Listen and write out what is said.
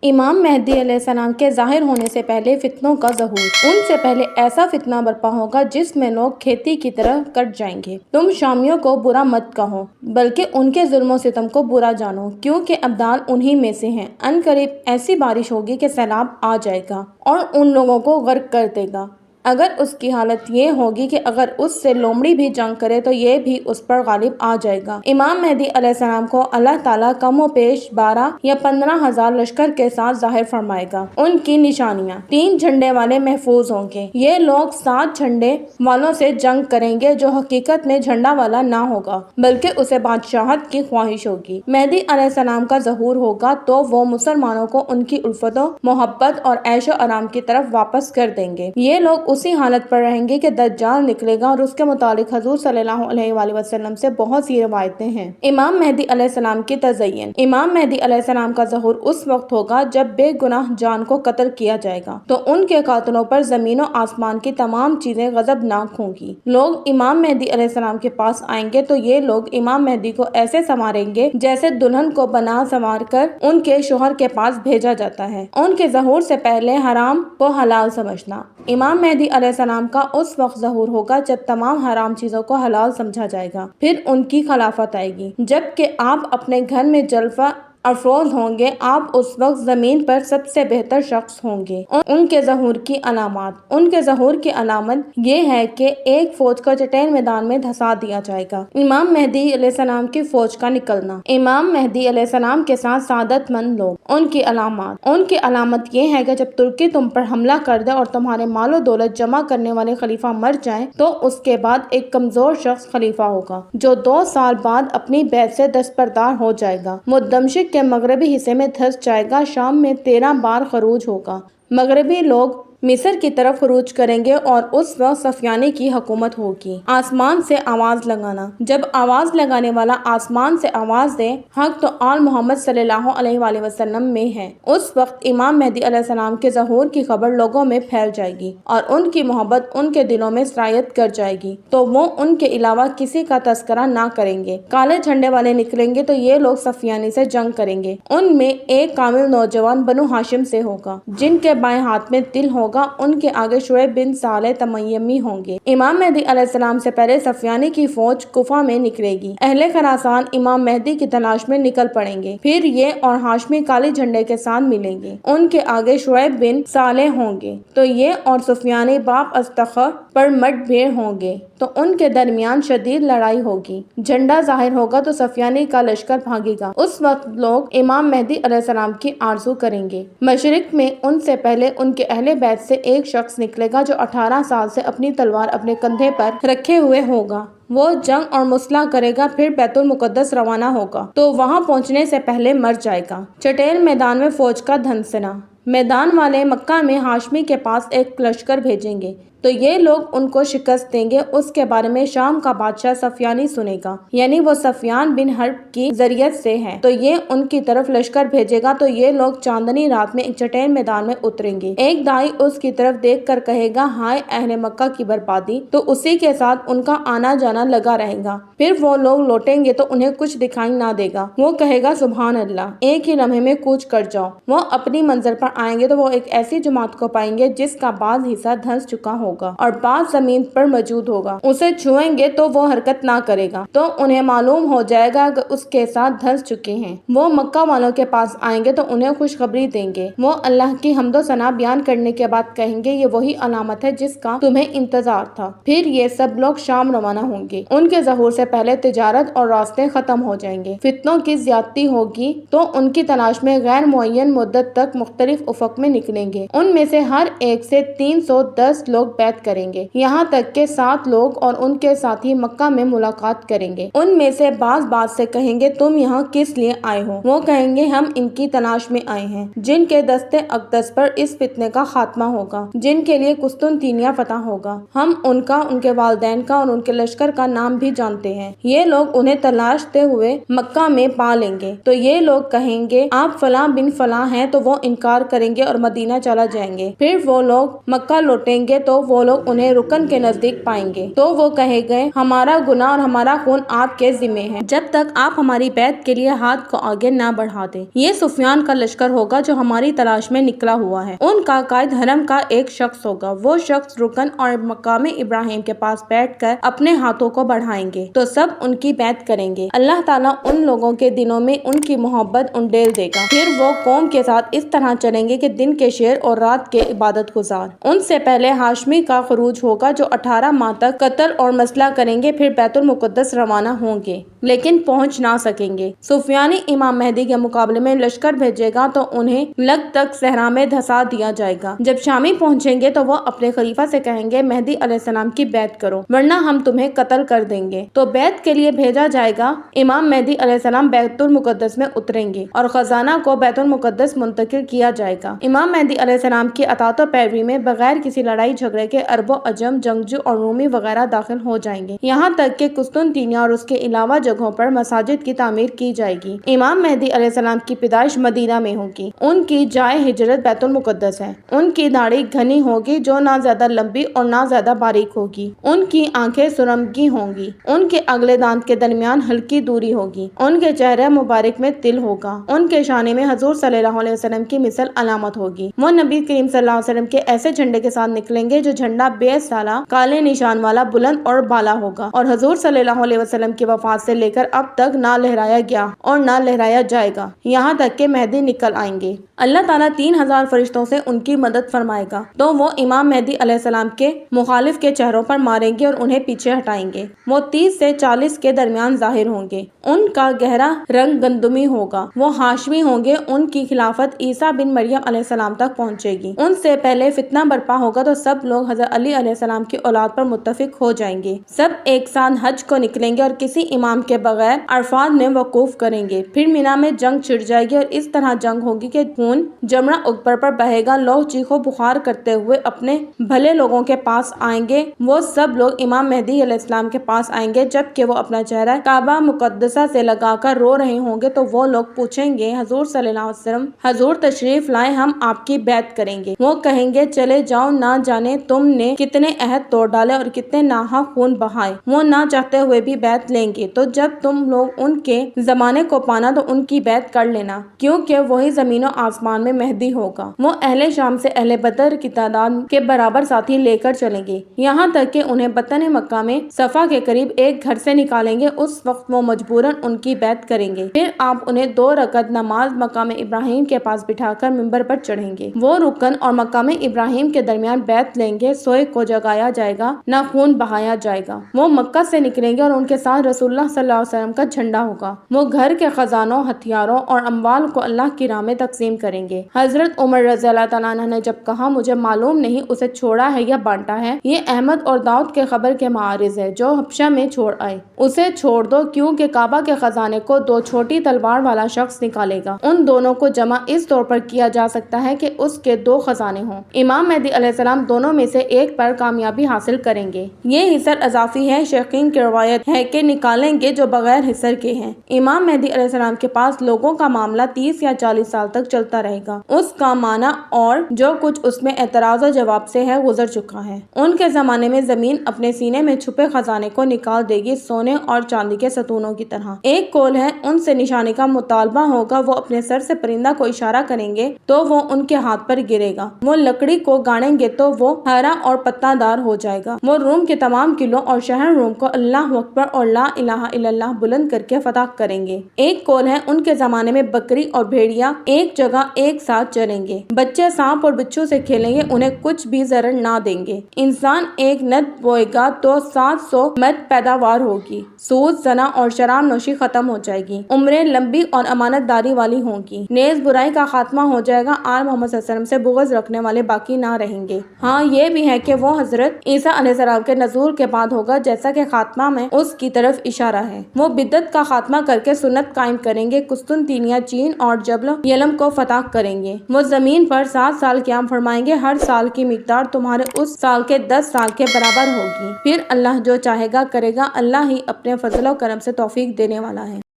امام مہدی علیہ السلام کے ظاہر ہونے سے پہلے فتنوں کا ظہور۔ ان سے پہلے ایسا فتنہ برپا ہوگا جس میں لوگ کھیتی کی طرح کٹ جائیں گے۔ تم شامیوں کو برا مت کہو بلکہ ان کے ظلم و ستم کو برا جانو، کیونکہ ابدال انہی میں سے ہیں۔ ان قریب ایسی بارش ہوگی کہ سیلاب آ جائے گا اور ان لوگوں کو غرق کر دے گا۔ اگر اس کی حالت یہ ہوگی کہ اگر اس سے لومڑی بھی جنگ کرے تو یہ بھی اس پر غالب آ جائے گا۔ امام مہدی علیہ السلام کو اللہ تعالیٰ کم و بیش 12 یا 15 ہزار لشکر کے ساتھ ظاہر فرمائے گا۔ ان کی نشانیاں: 3 جھنڈے والے محفوظ ہوں گے۔ یہ لوگ 7 جھنڈے والوں سے جنگ کریں گے جو حقیقت میں جھنڈا والا نہ ہوگا بلکہ اسے بادشاہت کی خواہش ہوگی۔ مہدی علیہ السلام کا ظہور ہوگا تو وہ مسلمانوں کو ان کی الفت و محبت اور عیش و آرام کی طرف واپس کر دیں گے۔ یہ لوگ اسی حالت پر رہیں گے کہ دجال نکلے گا اور اس کے متعلق حضور صلی اللہ علیہ وآلہ وسلم سے بہت سی روایتیں ہیں۔ امام مہدی علیہ السلام کی تزئین: امام مہدی علیہ السلام کا ظہور اس وقت ہوگا جب بے گناہ جان کو قتل کیا جائے گا تو ان کے قاتلوں پر زمین و آسمان کی تمام چیزیں غضبناک ہوں گی۔ لوگ امام مہدی علیہ السلام کے پاس آئیں گے تو یہ لوگ امام مہدی کو ایسے سنواریں گے جیسے دلہن کو بنا سنوار کر ان کے شوہر کے پاس بھیجا جاتا ہے۔ ان کے ظہور سے پہلے حرام کو حلال سمجھنا: امام مہدی علیہ السلام کا اس وقت ظہور ہوگا جب تمام حرام چیزوں کو حلال سمجھا جائے گا۔ پھر ان کی خلافت آئے گی جبکہ آپ اپنے گھر میں جلوہ افروز ہوں گے۔ آپ اس وقت زمین پر سب سے بہتر شخص ہوں گے۔ ان کے ظہور کی علامات: ان کے ظہور کی علامت یہ ہے کہ ایک فوج کو چٹیل میدان میں دھسا دیا جائے گا۔ امام مہدی علیہ السلام کی فوج کا نکلنا: امام مہدی علیہ السلام کے ساتھ سعادت مند لوگ۔ ان کی علامات: ان کی علامت یہ ہے کہ جب ترکی تم پر حملہ کر دے اور تمہارے مال و دولت جمع کرنے والے خلیفہ مر جائیں تو اس کے بعد ایک کمزور شخص خلیفہ ہوگا جو 2 سال بعد اپنی بیعت سے دستبردار ہو جائے گا۔ وہ دمشق کے مغربی حصے میں دھس جائے گا۔ شام میں 13 بار خروج ہوگا۔ مغربی لوگ مصر کی طرف خروج کریں گے اور اس وقت سفیانی کی حکومت ہوگی۔ آسمان سے آواز لگانا: جب آواز لگانے والا آسمان سے آواز دے حق تو آل محمد صلی اللہ علیہ وآلہ وسلم میں ہے، اس وقت امام مہدی علیہ السلام کے ظہور کی خبر لوگوں میں پھیل جائے گی اور ان کی محبت ان کے دلوں میں سرایت کر جائے گی تو وہ ان کے علاوہ کسی کا تذکرہ نہ کریں گے۔ کالے جھنڈے والے نکلیں گے تو یہ لوگ سفیانی سے جنگ کریں گے۔ ان میں ایک کامل نوجوان بنو ہاشم سے ہوگا جن کے بائیں ہاتھ میں تل ہوگا۔ ان کے آگے شعیب بن صالح تمیمی ہوں گے۔ امام مہدی علیہ السلام سے پہلے سفیانی کی فوج کوفہ میں نکلے گی۔ اہل خراسان امام مہدی کی تلاش میں نکل پڑیں گے۔ پھر یہ اور ہاشمی کالے جھنڈے کے ساتھ ملیں گے۔ ان کے آگے شعیب بن صالح ہوں گے تو یہ اور سفیانی باب استخر پر مٹ بھیڑ ہوں گے تو ان کے درمیان شدید لڑائی ہوگی۔ جھنڈا ظاہر ہوگا تو سفیانی کا لشکر بھاگے گا۔ اس وقت لوگ امام مہدی علیہ السلام کی آرزو کریں گے۔ مشرق میں ان سے پہلے ان کے اہل بیت سے ایک شخص نکلے گا جو 18 سال سے اپنی تلوار اپنے کندھے پر رکھے ہوئے ہوگا۔ وہ جنگ اور مصلح کرے گا، پھر بیت المقدس روانہ ہوگا تو وہاں پہنچنے سے پہلے مر جائے گا۔ چٹیل میدان میں فوج کا دھنسنا: میدان والے مکہ میں ہاشمی کے پاس ایک لشکر بھیجیں گے تو یہ لوگ ان کو شکست دیں گے۔ اس کے بارے میں شام کا بادشاہ سفیانی سنے گا، یعنی وہ سفیان بن حرب کی ذریت سے ہے تو یہ ان کی طرف لشکر بھیجے گا تو یہ لوگ چاندنی رات میں ایک چٹیل میدان میں اتریں گے۔ ایک دائی اس کی طرف دیکھ کر کہے گا ہائے اہل مکہ کی بربادی، تو اسی کے ساتھ ان کا آنا جانا لگا رہے گا۔ پھر وہ لوگ لوٹیں گے تو انہیں کچھ دکھائی نہ دے گا۔ وہ کہے گا سبحان اللہ، ایک ہی لمحے میں کوچ کر جاؤ۔ وہ اپنی منزل پر آئیں گے تو وہ ایک ایسی جماعت کو پائیں گے جس کا بعض حصہ دھنس چکا ہوگا اور بعض زمین پر موجود ہوگا۔ اسے چھوئیں گے تو وہ حرکت نہ کرے گا تو انہیں معلوم ہو جائے گا کہ اس کے ساتھ دھنس چکے ہیں۔ وہ مکہ والوں کے پاس آئیں گے تو انہیں خوشخبری دیں گے۔ وہ اللہ کی حمد و ثنا بیان کرنے کے بعد کہیں گے یہ وہی علامت ہے جس کا تمہیں انتظار تھا۔ پھر یہ سب لوگ شام روانہ ہوں گے۔ ان کے ظہور سے پہلے تجارت اور راستے ختم ہو جائیں گے۔ فتنوں کی زیادتی ہوگی تو ان کی تلاش میں غیر معین مدت تک مختلف افق میں نکلیں گے۔ ان میں سے ہر ایک سے 310 لوگ بیعت کریں گے، یہاں تک کہ 7 لوگ اور ان کے ساتھی مکہ میں ملاقات کریں گے۔ ان میں سے بعض بات سے کہیں گے تم یہاں کس لیے آئے ہو؟ وہ کہیں گے ہم ان کی تلاش میں آئے ہیں جن کے دست اقدس پر اس فتنے کا خاتمہ ہوگا، جن کے لیے قسطنطنیہ فتح ہوگا۔ ہم ان کا، ان کے والدین کا اور ان کے لشکر کا نام بھی جانتے ہیں۔ یہ لوگ انہیں تلاشتے ہوئے مکہ میں پا لیں گے تو یہ لوگ کہیں گے آپ فلاں بن فلاں ہیں تو وہ انکار کریں گے اور مدینہ چلا جائیں گے۔ پھر وہ لوگ مکہ لوٹیں گے تو وہ لوگ انہیں رکن کے نزدیک پائیں گے تو وہ کہے گے ہمارا گناہ اور ہمارا خون آپ کے ذمہ ہے جب تک آپ ہماری بیعت کے لیے ہاتھ کو آگے نہ بڑھا دیں۔ یہ سفیان کا لشکر ہوگا جو ہماری تلاش میں نکلا ہوا ہے۔ ان کا قائد حرم کا ایک شخص ہوگا، وہ شخص رکن اور مقام ابراہیم کے پاس بیٹھ کر اپنے ہاتھوں کو بڑھائیں گے تو سب ان کی بیعت کریں گے۔ اللہ تعالیٰ ان لوگوں کے دنوں میں ان کی محبت انڈیل دے گا، پھر وہ قوم کے ساتھ اس طرح چلیں گے کہ دن کے شیر اور رات کے عبادت گزار۔ ان سے پہلے ہاشمی کا خروج ہوگا جو 18 ماہ تک قتل اور مسئلہ کریں گے، پھر بیت المقدس روانہ ہوں گے لیکن پہنچ نہ سکیں گے۔ سفیانی امام مہدی کے مقابلے میں لشکر بھیجے گا تو انہیں لگ تک صحرا میں دھسا دیا جائے گا۔ جب شامی پہنچیں گے تو وہ اپنے خلیفہ سے کہیں گے مہدی علیہ السلام کی بیعت کرو ورنہ ہم تمہیں قتل کر دیں گے، تو بیعت کے لیے بھیجا جائے گا۔ امام مہدی علیہ السلام بیت المقدس میں اتریں گے اور خزانہ کو بیت المقدس منتقل کیا جائے گا۔ امام مہدی علیہ السلام کی اطاعت و پیروی میں بغیر کسی لڑائی جھگڑے کے عرب و عجم، جنگجو اور رومی وغیرہ داخل ہو جائیں گے، یہاں تک کہ قسطنطنیہ اور اس کے علاوہ جگہوں پر مساجد کی تعمیر کی جائے گی۔ امام مہدی علیہ السلام کی پیدائش مدینہ میں ہوگی۔ ان کی جائے ہجرت بیت المقدس ہے۔ ان کی داڑھی گھنی ہوگی جو نہ زیادہ لمبی اور نہ زیادہ باریک ہوگی۔ ان کی آنکھیں سرمگی ہوں گی۔ ان کے اگلے دانت کے درمیان ہلکی دوری ہوگی۔ ان کے چہرے مبارک میں تل ہوگا۔ ان کے شانے میں حضور صلی اللہ علیہ وسلم کی مثل علامت ہوگی۔ وہ نبی کریم صلی اللہ علیہ وسلم کے ایسے جھنڈے کے ساتھ نکلیں گے جو جھنڈا 20 سالہ کالے نشان والا بلند اور بالا ہوگا اور حضور صلی اللہ علیہ وسلم کی وفات سے لے کر اب تک نہ لہرایا گیا اور نہ لہرایا جائے گا، یہاں تک کہ مہدی نکل آئیں گے۔ اللہ تعالیٰ 3000 فرشتوں سے ان کی مدد فرمائے گا تو وہ امام مہدی علیہ السلام کے مخالف کے چہروں پر ماریں گے اور انہیں پیچھے ہٹائیں گے۔ وہ 30 سے 40 کے درمیان ظاہر ہوں گے۔ ان کا گہرا رنگ گندمی ہوگا۔ وہ ہاشمی ہوں گے۔ ان کی خلافت عیسیٰ بن مریم علیہ السلام تک پہنچے گی۔ ان سے پہلے فتنہ برپا ہوگا تو سب لوگ حضرت علی علیہ السلام کی اولاد پر متفق ہو جائیں گے۔ سب ایک ساتھ حج کو نکلیں گے اور کسی امام کے بغیر عرفات میں وقوف کریں گے۔ پھر مینا میں جنگ چھڑ جائے گی اور اس طرح جنگ ہوگی کہ خون جمرہ اکبر پر بہے گا۔ لوگ چیخو بخار کرتے ہوئے اپنے بھلے لوگوں کے پاس آئیں گے۔ وہ سب لوگ امام مہدی علیہ السلام کے پاس آئیں گے جبکہ وہ اپنا چہرہ کعبہ مقدسہ سے لگا کر رو رہے ہوں گے تو وہ لوگ پوچھیں گے حضور صلی اللہ علیہ وسلم حضور تشریف لائیں، ہم آپ کی بیعت کریں گے۔ وہ کہیں گے چلے جاؤ، نہ جانے تم نے کتنے عہد توڑ ڈالے اور کتنے ناحق خون بہائے۔ وہ نہ چاہتے ہوئے بھی بیعت لیں گے۔ تو جب تم لوگ ان کے زمانے کو پانا تو ان کی بیعت کر لینا کیونکہ وہی زمین و آسمان میں مہدی ہوگا۔ وہ اہل شام سے اہل بدر کی تعداد کے برابر ساتھی لے کر چلیں گے، یہاں تک کہ انہیں بطن مکہ میں صفا کے قریب ایک گھر سے نکالیں گے۔ اس وقت وہ مجبوراً ان کی بیعت کریں گے۔ پھر آپ انہیں 2 رکعت نماز مقام ابراہیم کے پاس بٹھا کر منبر پر چڑھیں گے۔ وہ رکن اور مقام ابراہیم کے درمیان بیعت لیں گے۔ سوئے کو جگایا جائے گا، نہ خون بہایا جائے گا۔ وہ مکہ سے نکلیں گے اور ان کے ساتھ رسول اللہ صلی اللہ علیہ وسلم کا جھنڈا ہوگا۔ وہ گھر کے خزانوں، ہتھیاروں اور اموال کو اللہ کی راہ میں تقسیم کریں گے۔ حضرت عمر رضی اللہ تعالیٰ عنہ نے جب کہا مجھے معلوم نہیں اسے چھوڑا ہے یا بانٹا ہے، یہ احمد اور داؤد کے خبر کے معارض ہے جو حبشہ میں چھوڑ آئے، اسے چھوڑ دو کیونکہ کعبہ کے خزانے کو 2 چھوٹی تلوار والا شخص نکالے گا۔ ان دونوں کو جمع اس طور پر کیا جا سکتا ہے کہ اس کے 2 خزانے ہوں۔ امام مہدی علیہ السلام دونوں میں سے ایک پر کامیابی حاصل کریں گے۔ یہ حصر اضافی ہے۔ شیخین کی روایت ہے کہ نکالیں گے جو بغیر حصر کے ہیں۔ امام مہدی علیہ السلام کے پاس لوگوں کا معاملہ 30 یا 40 سال تک چلتا رہے گا۔ اس کا معنی اور جو کچھ اس میں اعتراض و جواب سے ہے گزر چکا ہے۔ ان کے زمانے میں زمین اپنے سینے میں چھپے خزانے کو نکال دے گی، سونے اور چاندی کے ستونوں کی طرح۔ ایک قول ہے ان سے نشانی کا مطالبہ ہوگا، وہ اپنے سر سے پرندہ کو اشارہ کریں گے تو وہ ان کے ہاتھ پر گرے گا۔ وہ لکڑی کو گاڑیں گے تو وہ ہرا اور پتہ دار ہو جائے گا۔ وہ روم کے تمام قلعوں اور شہر روم کو اللہ اکبر اور لا الہ الا اللہ بلند کر کے فتح کریں گے۔ ایک قول ہے ان کے زمانے میں بکری اور بھیڑیا ایک جگہ ایک ساتھ چریں گے۔ بچے سانپ اور بچھو سے کھیلیں گے، انہیں کچھ بھی ضرر نہ دیں گے۔ انسان ایک نت بوئے گا تو 700 مت پیداوار ہوگی۔ سود، زنا اور شراب نوشی ختم ہو جائے گی۔ عمریں لمبی اور امانت داری والی ہوں گی۔ نیز برائی کا خاتمہ ہو جائے گا۔ آل محمد صلی اللہ علیہ وسلم سے بغض رکھنے والے باقی نہ رہیں گے۔ ہاں یہ بھی ہے کہ وہ حضرت عیسیٰ علیہ السلام کے نزول کے بعد ہوگا، جیسا کہ خاتمہ میں اس کی طرف اشارہ ہے۔ وہ بدعت کا خاتمہ کر کے سنت قائم کریں گے۔ قسطنطنیہ، چین اور جبل یلم کو فتح کریں گے۔ وہ زمین پر 7 سال قیام فرمائیں گے۔ ہر سال کی مقدار تمہارے اس سال کے 10 سال کے برابر ہوگی۔ پھر اللہ جو چاہے گا کرے گا۔ اللہ ہی اپنے فضل و کرم سے توفیق دینے والا ہے۔